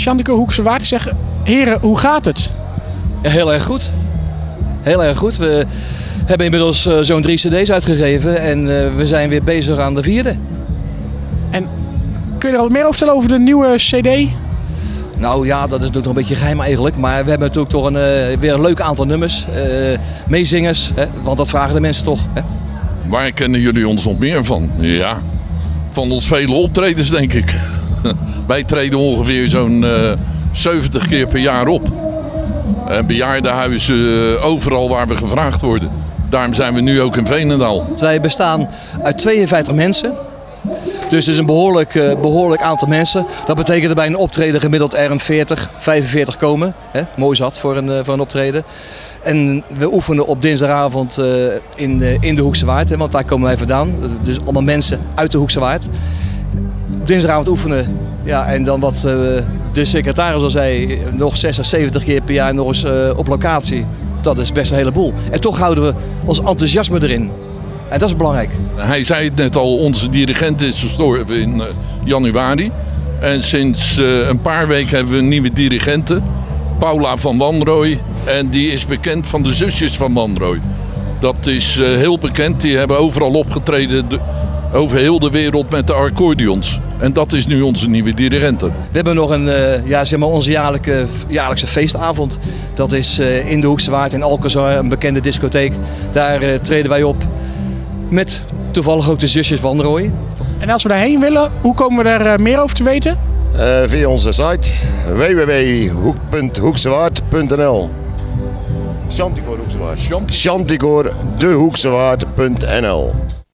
Chanticoor Hoekse Waard te zeggen. Heren, hoe gaat het? Ja, heel erg goed. Heel erg goed. We hebben inmiddels zo'n 3 cd's uitgegeven en we zijn weer bezig aan de 4e. En kun je er wat meer over vertellen over de nieuwe cd? Nou ja, dat is natuurlijk nog een beetje geheim eigenlijk. Maar we hebben natuurlijk toch weer een leuk aantal nummers. Meezingers, hè? Want dat vragen de mensen toch. Hè? Waar kennen jullie ons nog meer van? Ja, van ons vele optredens denk ik. Wij treden ongeveer zo'n 70 keer per jaar op. Bejaardenhuizen, overal waar we gevraagd worden. Daarom zijn we nu ook in Veenendaal. Zij bestaan uit 52 mensen. Dus het is een behoorlijk aantal mensen. Dat betekent dat bij een optreden gemiddeld er een 40, 45 komen. Hè? Mooi zat voor een optreden. En we oefenen op dinsdagavond in de Hoekse Waard. Hè? Want daar komen wij vandaan. Dus allemaal mensen uit de Hoekse Waard. Dinsdagavond oefenen. Ja, en dan wat de secretaris al zei, nog 60, 70 keer per jaar nog eens op locatie. Dat is best een heleboel. En toch houden we ons enthousiasme erin. En dat is belangrijk. Hij zei het net al, onze dirigent is gestorven in januari. En sinds een paar weken hebben we een nieuwe dirigente. Paula van Wanrooy. En die is bekend van de zusjes van Wanrooy. Dat is heel bekend. Die hebben overal opgetreden over heel de wereld met de accordeons. En dat is nu onze nieuwe dirigente. We hebben nog onze jaarlijkse feestavond. Dat is in de Hoekse Waard in Alcazar, een bekende discotheek. Daar treden wij op met toevallig ook de zusjes Wanrooy. En als we daarheen willen, hoe komen we daar meer over te weten? Via onze site www.hoeksewaard.nl. Chanticoor Hoekse Waard. Chanticoor de Hoekse Waard.nl.